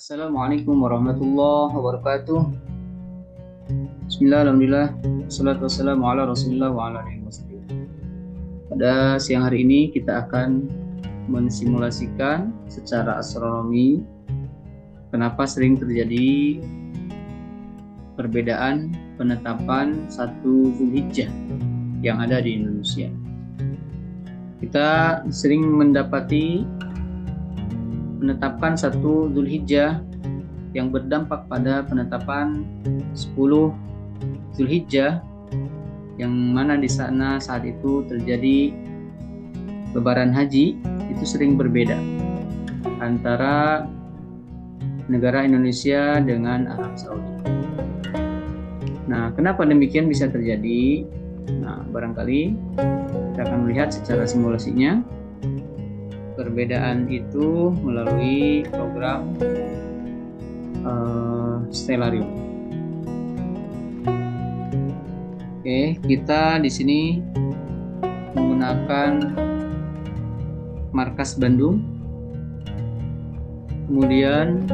Assalamualaikum warahmatullahi wabarakatuh. Bismillah, alhamdulillah, wassalatu wassalamu ala rasulillah wa ala alihi wasallam. Pada siang hari ini kita akan mensimulasikan secara astronomi kenapa sering terjadi perbedaan penetapan satu Zulhijjah yang ada di Indonesia. Kita sering mendapati penetapan satu Zulhijjah yang berdampak pada penetapan 10 Zulhijjah, yang mana di sana saat itu terjadi Lebaran Haji, itu sering berbeda antara negara Indonesia dengan Arab Saudi. Nah, kenapa demikian bisa terjadi? Nah, barangkali kita akan melihat secara simulasinya perbedaan itu melalui program Stellarium. Oke, kita di sini menggunakan markas Bandung. Kemudian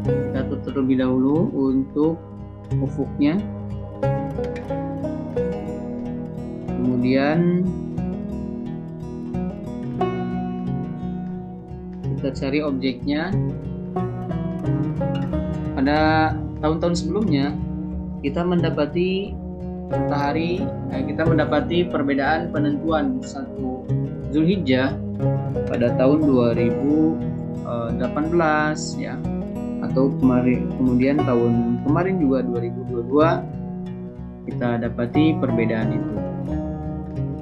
kita tutup terlebih dahulu untuk ufuknya. Kemudian kita cari objeknya. Pada tahun-tahun sebelumnya kita mendapati perbedaan penentuan satu Zulhijjah pada tahun 2018 ya, atau kemudian tahun kemarin juga 2022 kita dapati perbedaan itu.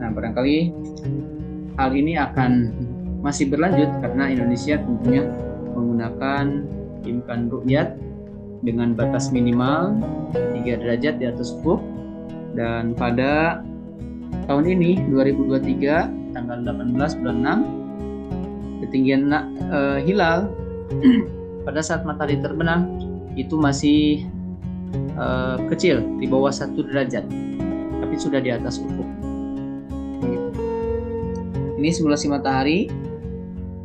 Nah, barangkali hal ini akan masih berlanjut karena Indonesia tentunya menggunakan imkan ru'yat dengan batas minimal 3 derajat di atas ufuk. Dan pada tahun ini 2023 tanggal 18 bulan 6, ketinggian hilal pada saat matahari terbenam itu masih kecil, di bawah 1 derajat, tapi sudah di atas ufuk. Ini simulasi matahari.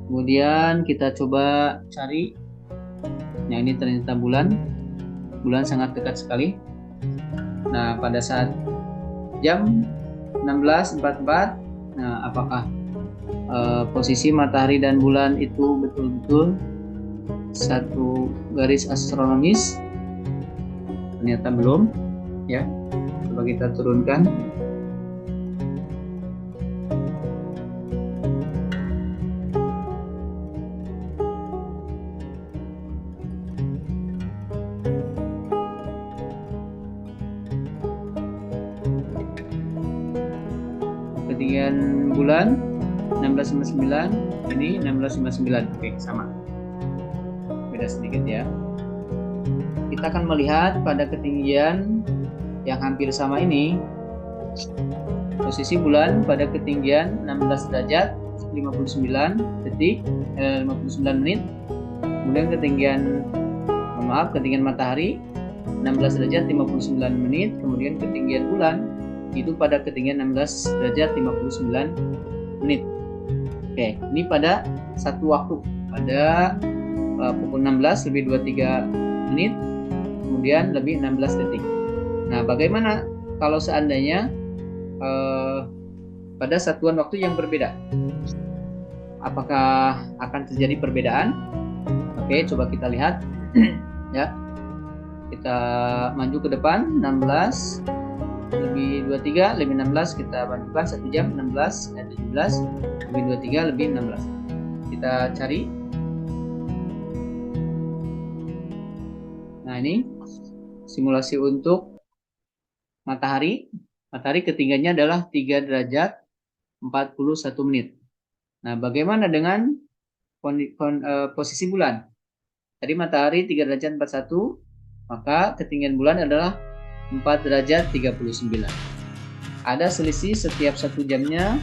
Kemudian kita coba cari. Nah, ini ternyata bulan sangat dekat sekali. Nah, pada saat jam 16.44, nah, apakah posisi matahari dan bulan itu betul-betul satu garis astronomis? Ternyata belum, ya. Coba kita turunkan. Ketinggian bulan 16,9, ini 16,9. Oke, sama. Beda sedikit ya. Kita akan melihat pada ketinggian yang hampir sama ini, posisi bulan pada ketinggian 16 derajat 59 menit. Kemudian ketinggian matahari 16 derajat 59 menit. Kemudian ketinggian bulan itu pada ketinggian 16 derajat 59 menit. Oke, ini pada satu waktu, pada pukul 16 lebih 23 menit, kemudian lebih 16 detik. Nah, bagaimana kalau seandainya pada satuan waktu yang berbeda? Apakah akan terjadi perbedaan? Oke, coba kita lihat. Ya, kita maju ke depan. 16 lebih 23 lebih 16, kita majukan 1 jam. 16 dan 17 lebih 23 lebih 16. Kita cari. Nah, ini simulasi untuk matahari. Matahari ketinggiannya adalah 3 derajat 41 menit. Nah, bagaimana dengan posisi bulan? Tadi matahari 3 derajat 41, maka ketinggian bulan adalah 4 derajat 39. Ada selisih setiap 1 jamnya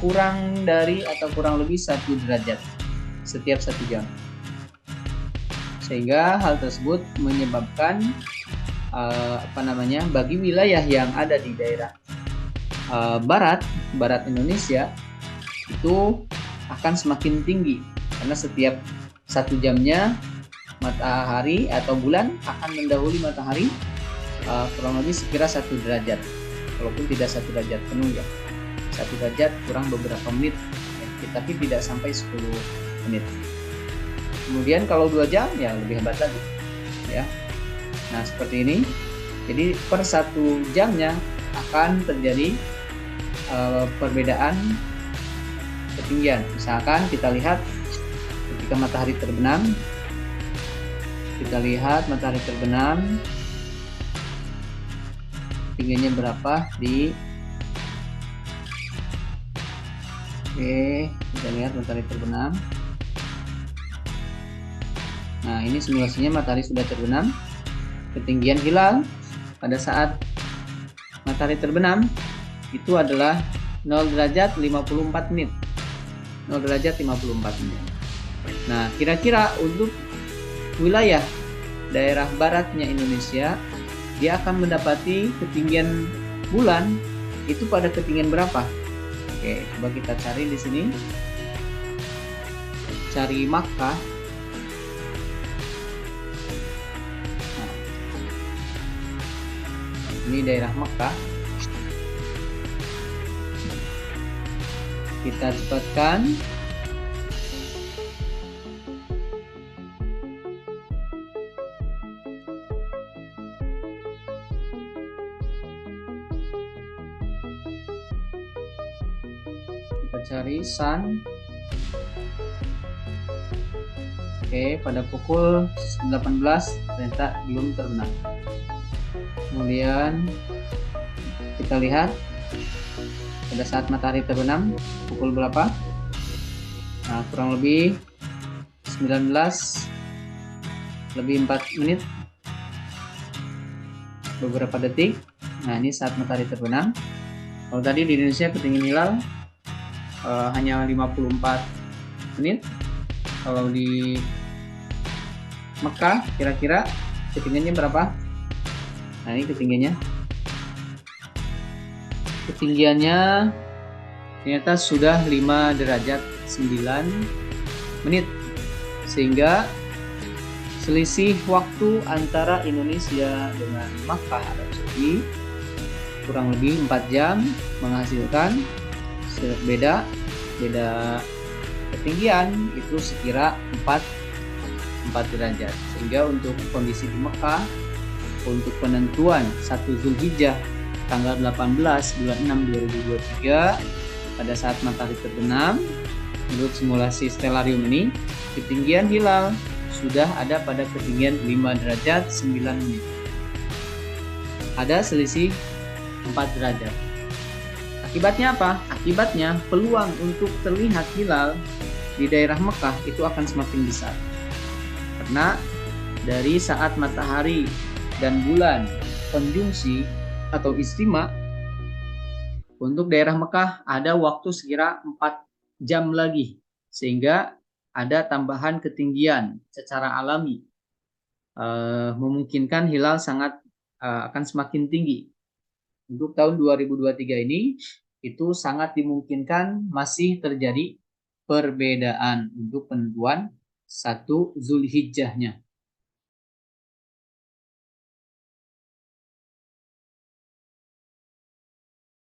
kurang dari atau kurang lebih 1 derajat setiap 1 jam. Sehingga hal tersebut menyebabkan bagi wilayah yang ada di daerah barat Indonesia itu akan semakin tinggi karena setiap 1 jamnya matahari atau bulan akan mendahului matahari kurang lebih sekira 1 derajat, walaupun tidak 1 derajat penuh ya, 1 derajat kurang beberapa menit ya, tapi tidak sampai 10 menit. Kemudian kalau 2 jam ya lebih hebat lagi ya. Nah seperti ini, jadi per 1 jamnya akan terjadi perbedaan ketinggian. Misalkan kita lihat ketika matahari terbenam, kita lihat matahari terbenam tingginya berapa di kita lihat matahari terbenam. Nah ini simulasinya matahari sudah terbenam. Ketinggian hilal pada saat matahari terbenam itu adalah 0 derajat 54 menit. 0 derajat 54 menit. Nah kira-kira untuk wilayah daerah baratnya Indonesia, dia akan mendapati ketinggian bulan itu pada ketinggian berapa? Oke, coba kita cari di sini. Cari Makkah. Nah, ini daerah Makkah. Kita cepatkan. Kita cari sun. Oke, pada pukul 18 ternyata belum terbenam. Kemudian kita lihat pada saat matahari terbenam pukul berapa? Nah, kurang lebih 19 lebih 4 menit beberapa detik. Nah, ini saat matahari terbenam. Kalau tadi di Indonesia ketinggian hilal hanya 54 menit. Kalau di Mekah kira-kira ketinggiannya berapa? Nah, ini ketinggiannya. Ketinggiannya ternyata sudah 5 derajat 9 menit. Sehingga selisih waktu antara Indonesia dengan Makkah Arab Saudi kurang lebih 4 jam, menghasilkan beda ketinggian itu sekira 4 derajat. Sehingga untuk kondisi di Mekah, untuk penentuan 1 Zulhijjah tanggal 18 bulan 6 2023 pada saat matahari terbenam, menurut simulasi stellarium ini ketinggian hilal sudah ada pada ketinggian 5 derajat 9 menit. Ada selisih 4 derajat. Akibatnya apa? Akibatnya peluang untuk terlihat hilal di daerah Mekah itu akan semakin besar. Karena dari saat matahari dan bulan konjungsi atau istima, untuk daerah Mekah ada waktu sekira 4 jam lagi, sehingga ada tambahan ketinggian secara alami, memungkinkan hilal akan semakin tinggi. Untuk tahun 2023 ini itu sangat dimungkinkan masih terjadi perbedaan untuk penentuan 1 Zulhijjahnya.